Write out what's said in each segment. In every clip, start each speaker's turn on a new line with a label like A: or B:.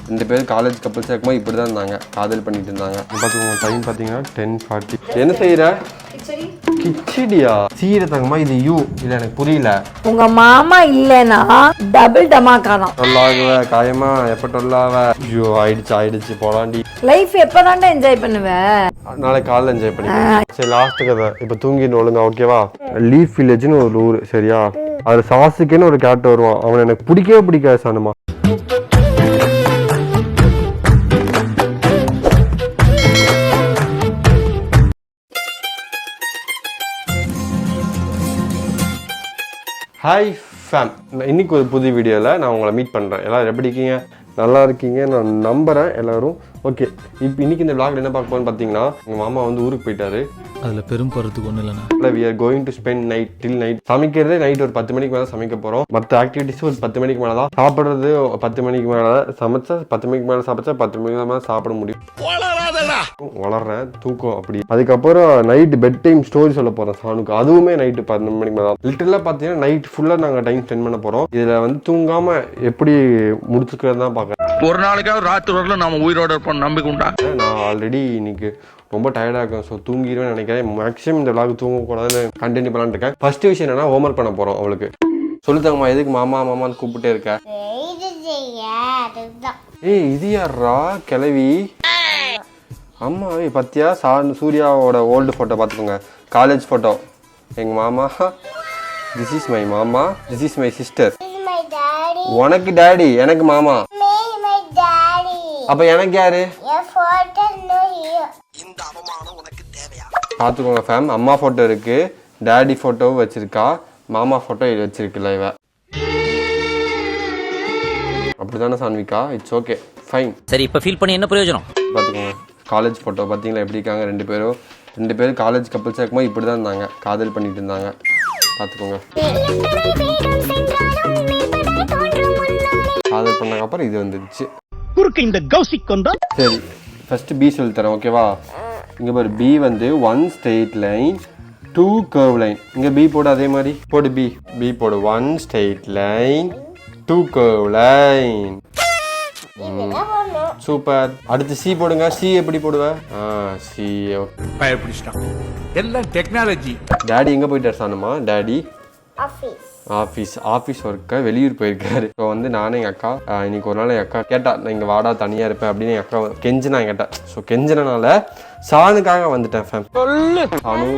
A: 2 பேர் காலேஜ் கப்பல்ஸாக இருக்கும்போது இப்படி தான் இருந்தாங்க, காதல் பண்ணிட்டு இருந்தாங்க. பார்த்துக்கோங்க டைம் பார்த்தீங்கன்னா 10:40. என்ன செய்கிற? கிச்சடியா? சீர தங்கமா இது யூ இல்ல, எனக்கு புரியல.
B: உங்க மாமா இல்லனா டபுள் டமாக்காதான்.
A: சொல்லாகுவ காயமா எப்ப சொல்லாவ? ஐயோ ஆயிடுச்சு போலாண்டி.
B: லைஃப் எப்பதான்டா என்ஜாய் பண்ணுவ?
A: நாளைக்கு காலைல என்ஜாய் பண்ணிக்கலாம். சரி லாஸ்ட் கதை, இப்போ தூங்கிட்டு ஒழுங்கா ஓகேவா? லீஃப் வில்லேஜ்னு ஒரு ஊர் சரியா? அது சாசுக்குன்னு ஒரு கேரக்டர் வருவான், அவன் எனக்கு பிடிக்கவே பிடிக்காது சாணுமா. ஹாய் ஃபேம், இன்னைக்கு ஒரு புது வீடியோவில் நான் உங்களை மீட் பண்ணுறேன். எல்லோரும் எப்படி இருக்கீங்க? நல்லா இருக்கீங்க நான் நம்புகிறேன் எல்லோரும். ஓகே, இப்போ இன்றைக்கி இந்த விளாக்ல என்ன பார்க்க போகிறோன்னு பார்த்தீங்கன்னா, எங்கள் மாமா வந்து ஊருக்கு போயிட்டாரு.
C: அதில் பெரும் போகிறதுக்கு ஒன்றும் இல்லைண்ணா.
A: இல்லை, we are going to spend night till night. சமைக்கிறதே நைட் ஒரு 10 மணிக்கு மேலே சமைக்க போகிறோம். மற்ற ஆக்டிவிட்டிஸும் ஒரு 10 மணிக்கு மேலே தான். சாப்பிட்றது 10 மணிக்கு மேலே சமைச்சா 10 மணிக்கு மேலே சாப்பிட்டா 10 மணிக்கு மேலே சாப்பிட முடியும். வளர்றேன் தூக்கம் அப்படி. அதுக்கப்புறம் நைட்டு பெட் டைம் ஸ்டோரி சொல்ல போகிறேன் சாணுக்கு. அதுவுமே நைட்டு 10 மணிக்கு மேலே தான். லிட்டரலாக பார்த்தீங்கன்னா நைட் ஃபுல்லாக நாங்கள் டைம் ஸ்பெண்ட் பண்ண போகிறோம். இதில் வந்து தூங்காமல் எப்படி முடிச்சுக்கிறது தான் பார்க்குறேன்.
D: ஒரு நாளைக்காவது ராத்திரி வரல நம்ம உயிரோட இருப்போம் நம்பிக்கை உண்டா?
A: நான் ஆல்ரெடி இன்னைக்கு ரொம்ப டயர்டாக இருக்கேன். ஸோ தூங்கிடுவேன் நினைக்கிறேன். மேக்ஸிமம் இந்த விளாக் தூங்கக்கூடாதுன்னு கண்டினியூ பண்ணலான்னு இருக்கேன். ஃபர்ஸ்ட் விஷயம் என்னன்னா, ஹோம்ஒர்க் பண்ண போகிறோம். அவளுக்கு சொல்லுத்தாங்கம்மா, எதுக்கு மாமா மாமான்னு கூப்பிட்டே இருக்க? ஏய் இது யாரா கிளவி? அம்மா பத்தியா சூர்யாவோட ஓல்டு ஃபோட்டோ பார்த்துக்கோங்க, காலேஜ் ஃபோட்டோ. எங்கள் மாமா, திஸ் இஸ் மை மாமா, திஸ் இஸ் மை சிஸ்டர். உனக்கு டேடி, எனக்கு மாமா. அப்ப எனக்கு யாரு? பார்த்துக்கோங்க ஃபேம், அம்மா ஃபோட்டோ இருக்கு, டேடி ஃபோட்டோவும் வச்சிருக்கா, மாமா ஃபோட்டோ வச்சிருக்குல்ல இவ. அப்படிதானே சான்விகா? It's okay fine.
E: சரி, இப்போ ஃபீல் பண்ணி என்ன பிரயோஜனம்?
A: பார்த்துக்கோங்க காலேஜ் ஃபோட்டோ பார்த்தீங்களா எப்படி இருக்காங்க? 2 பேரும் காலேஜ் கப்பல்ஸாக இருக்கும்போது இப்படி தான் இருந்தாங்க, காதல் பண்ணிட்டு இருந்தாங்க. பார்த்துக்கோங்க. காதல் பண்ணதுக்கு அப்புறம் இது வந்துடுச்சு. சரி, ஃபர்ஸ்ட் பி சொல்லி தரேன் ஓகேவா? இங்கே பாரு, பி வந்து 1 ஸ்ட்ரெயிட் லைன் 2 கர்வ் லைன். இங்கே பி போடு, அதே மாதிரி போடு. பி போடு, 1 straight line 2 curve line. Super. அடுத்து சி போடுங்க. சி எப்படி போடுவ? சி
D: எல்லாம் டெக்னாலஜி.
A: டாடி எங்க போயிட்டார் சாணுமா? டாடி ஆஃபீஸ் ஒர்க்காக வெளியூர் போயிருக்காரு. ஸோ வந்து நானும் எங்கள் அக்கா இன்னைக்கு ஒரு நாள் எங்கள் அக்கா கேட்டா, நான் இங்கே வாடா தனியாக இருப்பேன் அப்படின்னு எங்கள் அக்கா கெஞ்சினா கேட்டேன். ஸோ கெஞ்சினால சாணுக்காக வந்துட்டேன் ஃபேம். சாணு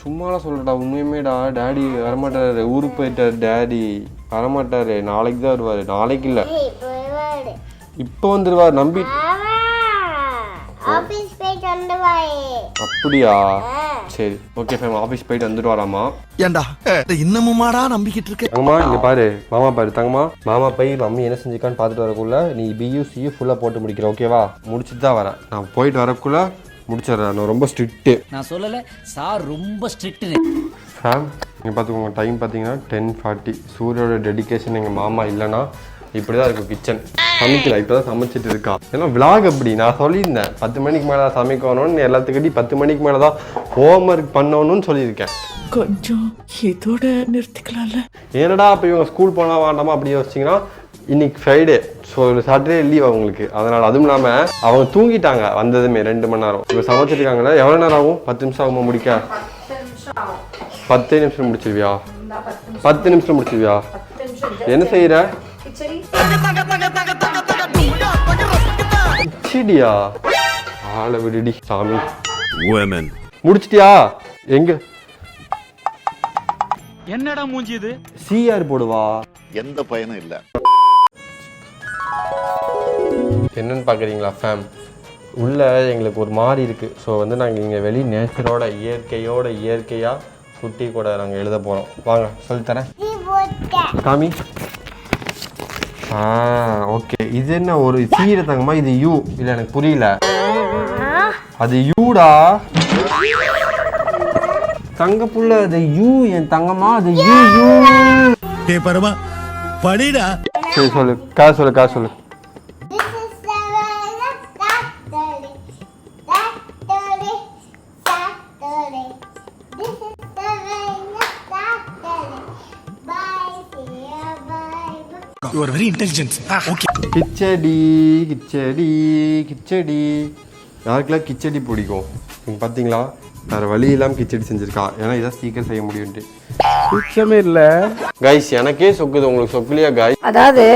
A: சும்மாலாம் சொல்லட்டா, உண்மையுமேடா டாடி வரமாட்டாரு, ஊருக்கு போயிட்டாரு. டாடி வரமாட்டாரு, நாளைக்கு தான் வருவாரு. நாளைக்கு இல்லை, இப்போ வந்துருவார். நம்பி அப்படியா? சரி ஓகே ஃபேம், ஆஃபீஸ் போயிட்டு வந்துடுவாராமா.
F: ஏண்டா இன்னமுமாடா நம்பிக்கிட்டு இருக்க?
A: தங்கம்மா இங்க பாரு, மாமா பாரு தங்கம்மா. மாமா போய் மம்மி என்ன செஞ்சுக்கான்னு பார்த்துட்டு வரக்குள்ள நீ பியூசியும் ஃபுல்லாக போட்டு முடிக்கிற ஓகேவா? முடிச்சுட்டு தான் வரேன். நான் போயிட்டு வரக்குள்ள முடிச்சிடுறேன். நான் ரொம்ப ஸ்ட்ரிக்ட்டு.
E: நான் சொல்லலை சார், ரொம்ப ஸ்ட்ரிக்ட்
A: ஃபேம். நீங்கள் பார்த்துக்கோங்க டைம் பார்த்தீங்கன்னா 10:40. சூரியோட டெடிக்கேஷன் எங்கள் மாமா இல்லைன்னா இப்படி தான் இருக்கும் கிச்சன். சமைக்கல, இப்போ தான் சமைச்சிட்டு இருக்கா. ஏன்னா விளாக் அப்படி நான் சொல்லியிருந்தேன் 10 மணிக்கு மேலே தான் சமைக்கணும்னு. எல்லாத்துக்கிட்டையும் 10 மணிக்கு மேலே தான் ஹோம்ஒர்க் பண்ணணும்னு சொல்லியிருக்கேன்.
F: கொஞ்சம் இதோட நிறுத்திக்கலாம்ல.
A: ஏன்னடா இப்போ இவங்க ஸ்கூல் போனால் வேண்டாமா அப்படி யோசிச்சிங்கன்னா, இன்னைக்கு ஃப்ரைடே, ஸோ சாட்டர்டே லீவ் அவங்களுக்கு. அதனால் அதுவும் இல்லாமல் அவங்க தூங்கிட்டாங்க வந்ததுமே 2 மணி நேரம். இப்போ சமைச்சிருக்காங்களே, எவ்வளோ நேரம் ஆகும்? 10 நிமிஷம் ஆகுமா முடிக்க? 10 நிமிஷம் முடிச்சிருவியா? 10 நிமிஷம் முடிச்சிருவியா? என்ன செய்யற? கிச்சடியா? ஆள விடுடி சாமி. முடிச்சிட்டியா? எங்க
D: என்னடா மூஞ்சி இது?
A: சிஆர் போடுவா.
G: எந்த பயனும் இல்ல.
A: என்னன்னு பாக்குறீங்களா ஃபேம்? உள்ள எங்களுக்கு ஒரு மாதிரி இருக்கு. ஸோ வந்து நாங்கள் இங்கே வெளி நேச்சரோட இயற்கையாக குட்டி கூட நாங்கள் எழுத போகிறோம். வாங்க சொல்லித்தரேன் காமி. ஓகே, இது என்ன ஒரு சீர தங்கம்மா? இது யூ இல்லை, எனக்கு புரியல. அது யூடா தங்க புள்ள, அது யூ என் தங்கம்மா, அது யூ யூ.
F: டேய் பரமா படிடா.
A: சரி சொல்லு, காசு சொல்லு.
F: You are very intelligence okay.
A: Khichdi khichdi khichdi. யாருக்கெல்லாம் கிச்சடி பிடிக்கும்? நீங்க பார்த்தீங்களா, வேறு வழி இல்லாமல் கிச்சடி செஞ்சுருக்கா. ஏன்னா இதான் சீக்கிரம் செய்ய முடியும்ட்டு.
G: சுத்தமே இல்ல
A: கைஸ், எனக்கே சொக்குது, உங்களுக்கு சொக்குலையா கைஸ்?
B: அதாவது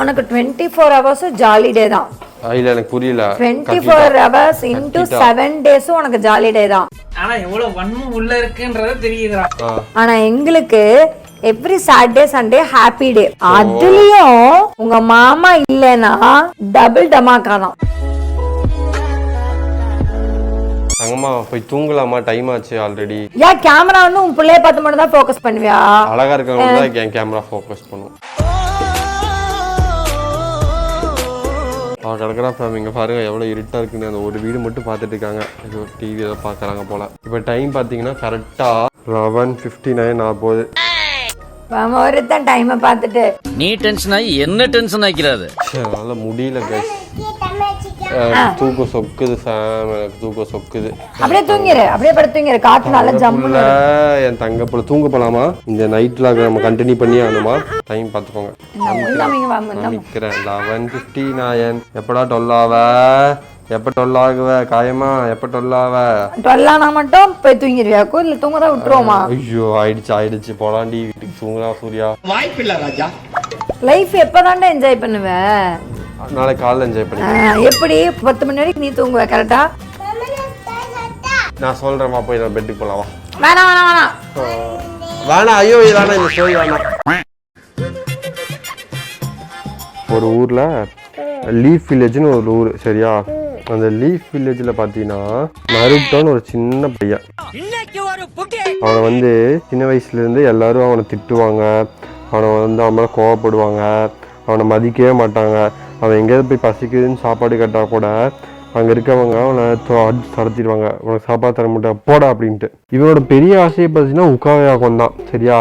B: உனக்கு 24 hours ஜாலி டே தான்.
A: இல்ல எனக்கு புரியல.
B: 24 hours into 7 days உனக்கு ஜாலி டே தான்.
H: ஆனா எவ்வளவு வன்மம் உள்ள இருக்குன்றத தெரியுதுடா.
B: ஆனா எங்களுக்கு every Saturday Sunday happy day. அதுலயும் உங்க மாமா இல்லனா டபுள் டமாக்கா தான்.
A: தங்கம்மா போய் தூங்கலாமா? டைம் ஆச்சு ஆல்ரெடி.
B: ஏன் கேமரா வந்து உன் பிள்ளைய பார்த்து மட்டும் தான் ஃபோக்கஸ் பண்ணுவியா?
A: அழகா இருக்கவங்க தான் என் கேமரா ஃபோக்கஸ் பண்ணும். கிடக்குறா ஃபேம். இங்கே பாருங்க எவ்வளோ இருட்டாக இருக்குன்னு. அந்த ஒரு வீடு மட்டும் பார்த்துட்டு இருக்காங்க. ஏதோ டிவி ஏதோ பார்க்குறாங்க போல. இப்போ டைம் பார்த்தீங்கன்னா கரெக்டாக 11:59 ஆக போகுது.
B: ஒருத்தன் டைமை பார்த்துட்டு
E: நீ டென்ஷன் ஆகி என்ன டென்ஷன் ஆக்கிறாது.
A: அதனால முடியல கைஸ். தூக்கம் சொக்குது சாம், எனக்கு தூக்கம் சொக்குது.
B: அப்படியே தூங்கிரு, அப்படியே படுத்து தூங்கிரு. காத்து நல்லா ஜம்முல.
A: என் தங்க புள்ள தூங்க போலாமா? இந்த நைட்ல நம்ம கண்டினியூ பண்ணி ஆகணுமா? டைம் பார்த்துக்கோங்க. நிற்கிறேன் 11:59. எப்படா 12 ஆவ? எப்ப 12 ஆகுவ? காயமா எப்ப 12 ஆவ?
B: 12 ஆனா மட்டும் போய் தூங்கிடுவியா? இல்ல தூங்கதான் விட்டுருவோமா?
A: ஐயோ ஆயிடுச்சு போலாண்டி வீட்டுக்கு. தூங்குறா சூர்யா.
F: வாய்ப்பில்லை ராஜா.
B: லைஃப் எப்பதான்டா என்ஜாய் பண்ணுவ?
A: நாளைக்கு காலைல என்ஜாய் பண்ணி.
B: எப்படி 10 மணி வரைக்கும் நீ தூங்குவ கரெக்டா?
A: நான் சொல்றேன்மா, போய் நான் பெட்டுக்கு போலாம்.
B: வேணாம் வேணாம் வேணாம்
A: வேணாம். ஐயோ வேணாம், இந்த ஸ்டோரி வேணாம். ஒரு ஊர்ல லீஃப் வில்லேஜ்னு ஒரு ஊர், சரியா? அந்த லீஃப் வில்லேஜ்ல பாத்தீங்கன்னா நருட்டோன்னு ஒரு சின்ன பையன். அவனை வந்து சின்ன வயசுல இருந்து எல்லாரும் அவனை திட்டுவாங்க, அவனை வந்து அவன் மேல கோவப்படுவாங்க, அவனை மதிக்கவே மாட்டாங்க. அவன் எங்கேயாவது போய் பசிக்குதுன்னு சாப்பாடு கேட்டால் கூட அங்கே இருக்கவங்க அவனை தடுத்திடுவாங்க. உனக்கு சாப்பாடு தர மாட்டேன் போடா அப்படின்ட்டு. இவனோட பெரிய ஆசையை பார்த்தீங்கன்னா உக்காவே ஆகணும் தான், சரியா?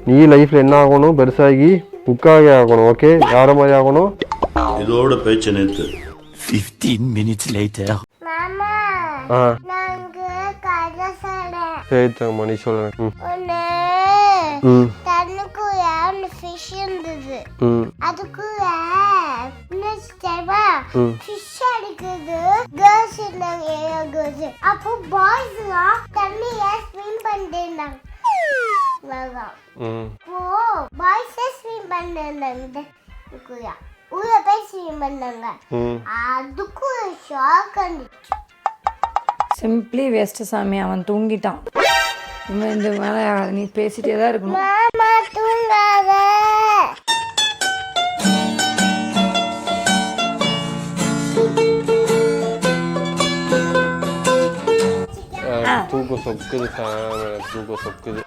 A: நீ லைஃப்பில் என்ன ஆகணும்? பெருசாகி உக்காவே ஆகணும். ஓகே, யார மாதிரி ஆகணும்?
I: இதோட பேச்சு நேத்து
F: 15 minutes later.
A: சரி தங்கம்மா, நீ சொல்லுங்க.
J: ஃபிஷ் இருந்தது. அதுக்குள்ள ஃபிஷ் அடிக்குது. கேர்ள்ஸ் இருந்தாங்க, கேர்ள்ஸ். அப்போ பாய்ஸ் எல்லாம் தண்ணிய ஸ்விம் பண்ணிட்டு இருந்தாங்க. பாய்ஸ் ஸ்விம் பண்ணிருந்தாங்க. உள்ள போய் ஸ்விம் பண்ணாங்க. அதுக்குள்ள ஷாக் அடிச்சு.
B: சிம்பிளி வேஸ்ட் சாமி. அவன் தூங்கிட்டான். இந்த மேலே நீ பேசிட்டே தான் இருக்கணும்.
J: மாமா தூங்காத.
A: தூக்கம் சொக்குது சாம், எனக்கு தூக்கம் சொக்குது.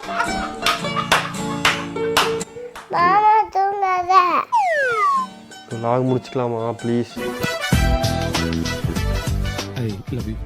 J: மாமா தூங்காத.
A: லாக் முடிச்சுக்கலாமா ப்ளீஸ்?
C: I love you.